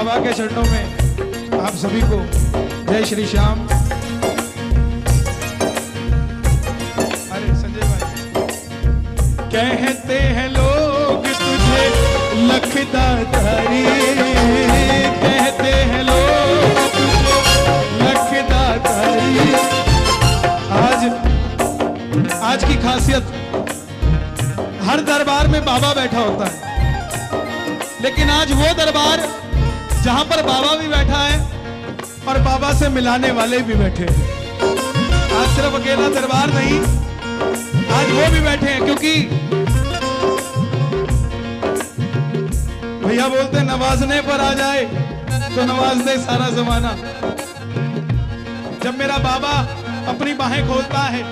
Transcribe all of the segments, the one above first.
बाबा के चरणों में आप सभी को जय श्री श्याम। अरे संजय भाई, कहते हैं लोग तुझे लखदाधारी, कहते हैं लोग तुझे लखदाधारी। आज की खासियत, हर दरबार में बाबा बैठा होता है, लेकिन आज वो दरबार जहां पर बाबा भी बैठा है और बाबा से मिलाने वाले भी बैठे हैं। आज सिर्फ अकेला दरबार नहीं, आज वो भी बैठे हैं, क्योंकि भैया बोलते नवाजने पर आ जाए तो नवाज दे सारा जमाना। जब मेरा बाबा अपनी बाहें खोलता है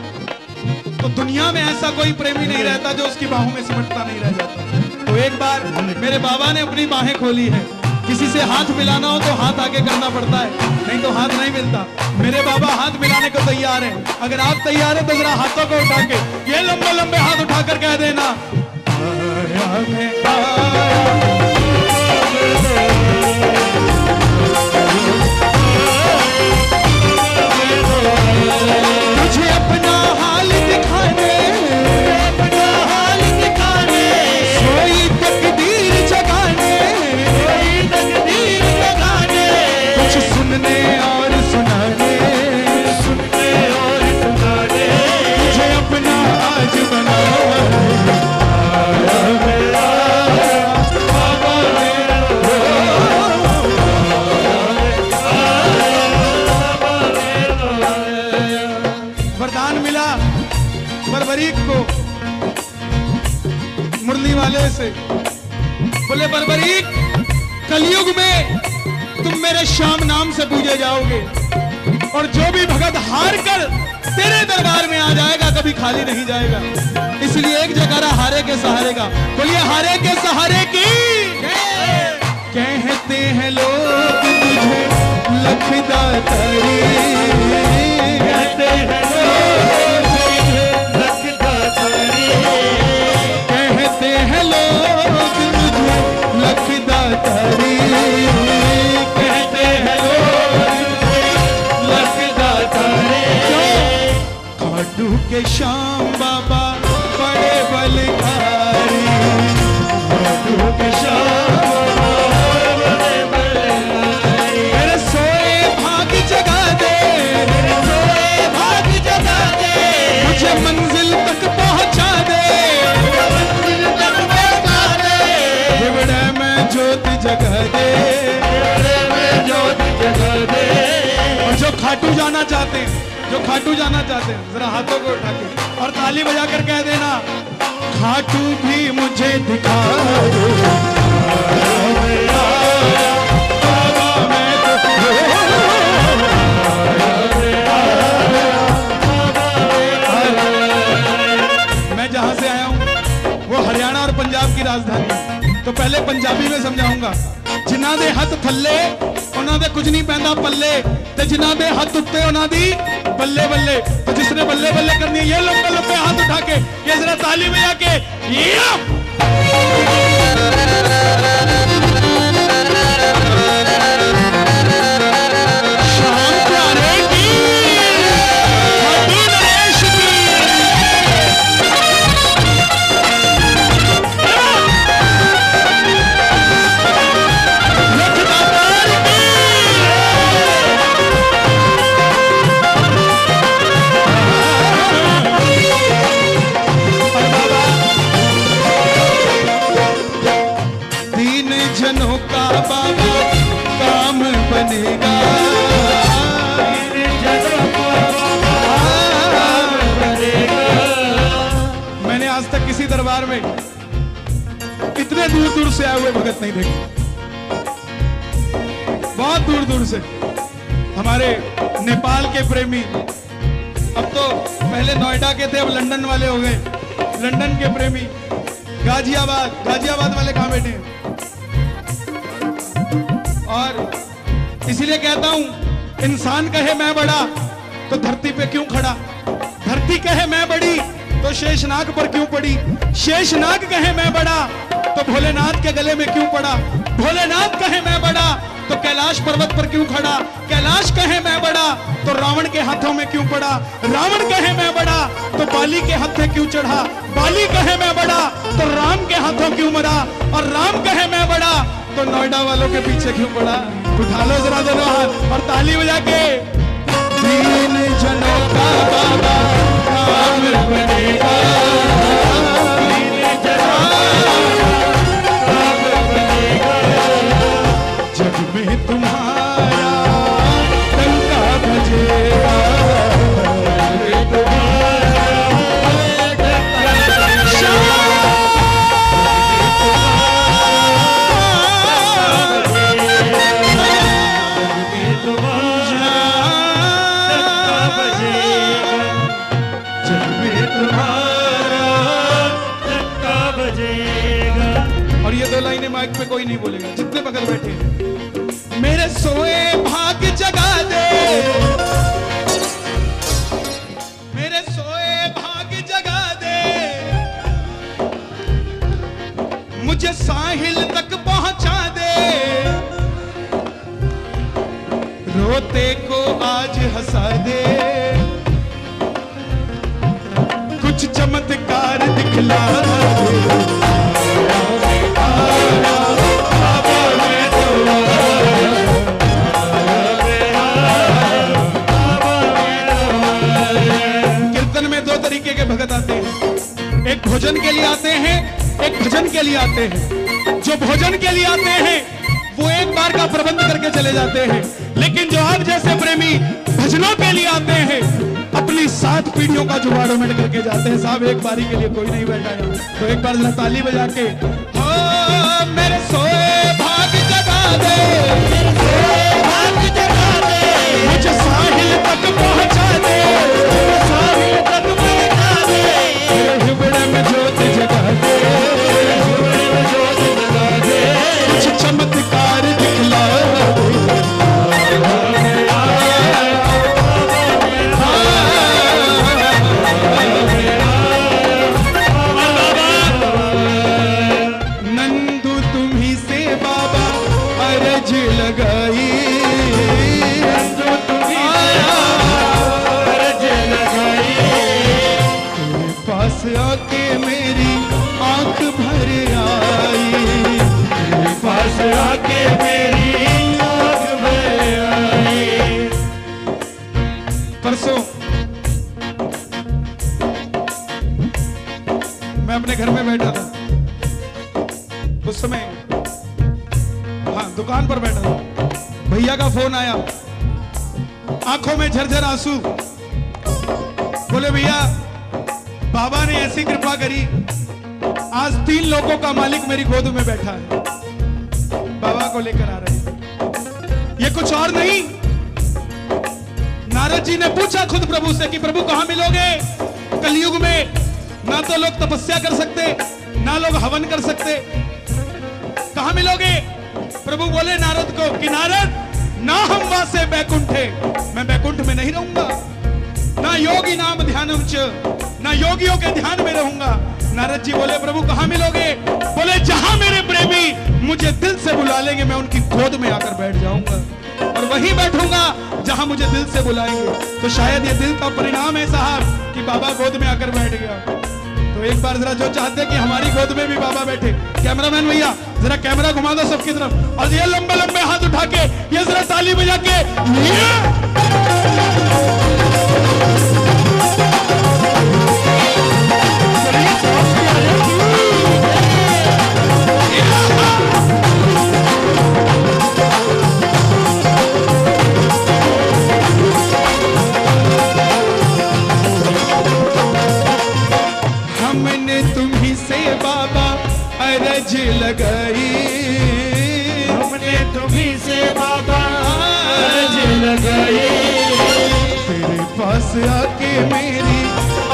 तो दुनिया में ऐसा कोई प्रेमी नहीं रहता जो उसकी बाहों में सिमटता नहीं रह जाता। तो एक बार मेरे बाबा ने अपनी बाहें खोली है। किसी से हाथ मिलाना हो तो हाथ आगे करना पड़ता है, नहीं तो हाथ नहीं मिलता। मेरे बाबा हाथ मिलाने को तैयार है। अगर आप तैयार है तो जरा हाथों को उठा के ये लंबे लंबे हाथ उठाकर कह देना, तुझे अपना हाल दिखाने, अपना हाल दिखाने, सोई तकदीर जगाने, सोई तकदीर जगाने, कुछ सुनने और सुनाने, सुनने और सुनाने, तुझे अपना आज बनाने आया मेरा बाबा मेरा। वरदान मिला बरबरीक को मुरली वाले से, बोले बरबरीक कलयुग में तुम मेरे श्याम नाम से पूजे जाओगे और जो भी भगत हार कर तेरे दरबार में आ जाएगा कभी खाली नहीं जाएगा। इसलिए एक जगह हारे के सहारे का, बोलिए हारे के सहारे की। कहते हैं लोग तुझे लखदाधारी, कहते हैं लोग तुझे लखदाधारी, कहते हैं लोग तुझे लखदाधारी, कहते हैं लोग तुझे लखदाधारी। खाटू के श्याम बाबा बड़े बलकारी, खाटू के श्याम मंजिल तक पहुंचा दे, मंजिल तक पहुंचा दे, हिवड़े में ज्योति जगा दे, हिवड़े में ज्योति जगा दे। और जो खाटू जाना चाहते हैं, जो खाटू जाना चाहते हैं, जरा हाथों को उठा के और ताली बजाकर कह देना, खाटू भी मुझे दिखा दो बाबा, मैं जहां से आया हूं वो हरियाणा और पंजाब की राजधानी। तो पहले पंजाबी में समझाऊंगा। जिन्हां दे हथ थल्ले उन्हां दे कुछ नहीं पैंदा पल्ले, ते जिन्हां दे हथ उत्ते उन्हां दी बल्ले बल्ले। तो जिसने बल्ले बल्ले करनी है ये लंबे लंबे हाथ उठा के ये जरा ताली बजा के दरबार में इतने दूर दूर से आए हुए भगत नहीं देखे। बहुत दूर दूर से हमारे नेपाल के प्रेमी, अब तो पहले नोएडा के थे अब लंदन वाले हो गए, लंदन के प्रेमी, गाजियाबाद वाले कहां बैठे हैं। और इसीलिए कहता हूं इंसान कहे मैं बड़ा तो धरती पे क्यों खड़ा, धरती कहे मैं बड़ी तो शेषनाग पर क्यों पड़ी, शेषनाग कहे मैं बड़ा तो भोलेनाथ के गले में क्यों पड़ा। भोलेनाथ कहे मैं बड़ा तो कैलाश पर्वत पर क्यों खड़ा, कैलाश कहे मैं बड़ा तो रावण के हाथों में क्यों पड़ा, रावण कहे मैं बड़ा तो बाली के हाथ में क्यों चढ़ा, बाली कहे मैं बड़ा तो राम के हाथों क्यों मरा, और राम कहे मैं बड़ा तो नोएडा वालों के पीछे क्यों पड़ा। उठा लो जरा दोनों हाथ और ताली बजा के। दीन जनों का बाबा काम बनेगा, दीन जनों का काम बनेगा, जग में तुम्हारा डंका बजेगा, माइक पे कोई नहीं बोलेगा, जितने बगल बैठे हैं। मेरे सोए भाग जगा दे, मेरे सोए भाग जगा दे, मुझे साहिल तक पहुंचा दे, रोते को आज हंसा दे, कुछ चमत्कार दिखला दे। कीर्तन में दो तरीके के भगत आते हैं, एक भोजन के लिए आते हैं, एक भजन के लिए आते हैं। जो भोजन के लिए आते हैं वो एक बार का प्रबंध करके चले जाते हैं, लेकिन जो आप जैसे प्रेमी भजनों के लिए आते हैं अपनी 7 पीढ़ियों का जुगाड़ोमेंट करके जाते हैं। साहब एक बारी के लिए कोई नहीं बैठा है, तो एक बार जरा ताली बजा के मेरे सोए भाग जगा दे, भाग जगा दे, मुझे साहिल तक पहुंचा दे, साहिल तक पहुंचा दे, हिबड़े में जोत जगा दे, हिबड़े में जोत जगा दे, कुछ चमत्कार दिखला दे। आके मेरी आंख भर आई, तेरे पास आके मेरी आंख भर आई। परसों मैं अपने घर में बैठा था, उस समय हाँ दुकान पर बैठा था, भैया का फोन आया, आंखों में झरझर आंसू, बोले भैया बाबा ने ऐसी कृपा करी, आज 3 लोगों का मालिक मेरी गोद में बैठा है, बाबा को लेकर आ रहे हैं। ये कुछ और नहीं, नारद जी ने पूछा खुद प्रभु से कि प्रभु कहां मिलोगे कलयुग में, ना तो लोग तपस्या कर सकते, ना लोग हवन कर सकते, कहां मिलोगे। प्रभु बोले नारद को कि नारद ना हम वासे बैकुंठे, मैं बैकुंठ में नहीं रहूंगा, ना योगी नाम ध्यानम च, ना योगियों के ध्यान में रहूंगा। नारद जी बोले प्रभु कहां मिलोगे, बोले जहां मेरे प्रेमी मुझे दिल से बुला लेंगे मैं उनकी गोद में आकर बैठ जाऊंगा, और वहीं बैठूंगा जहां मुझे दिल से बुलाएंगे। तो शायद ये दिल का परिणाम है साहब कि बाबा गोद में आकर बैठ गया। तो एक बार जरा जो चाहते कि हमारी गोद में भी बाबा बैठे, कैमरामैन भैया जरा कैमरा घुमा दो सबकी तरफ, और ये लंबे लंबे हाथ उठा के ये जरा ताली बजा के हमने तुम्ही से बाबा अरज लगाई, हमने तुम्ही से बाबा अरज लगाई, तेरे पास आके मेरी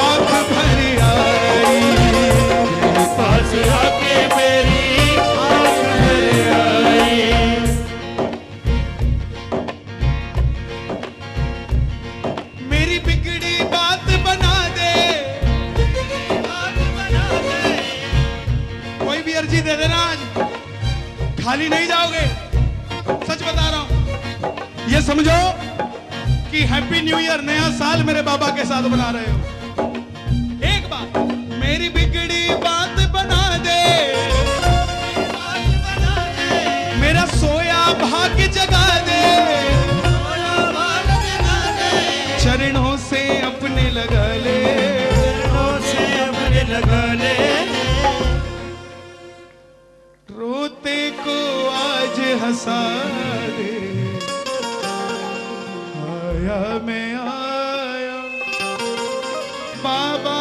आंख भर आई, तेरे पास आके मेरी आंख भर आई। मेरी बिगड़ी बात बना दे, कोई भी अर्जी दे देना, आज खाली नहीं जाओ। समझो कि हैप्पी न्यू ईयर, नया साल मेरे बाबा के साथ बना रहे हो। एक बात, मेरी बिगड़ी बात बना दे, मेरा सोया भाग्य जगा दे, चरणों से अपने लगा ले, चरणों से अपने लगा ले। रोते को आज हंसा दे, आया मैं आया बाबा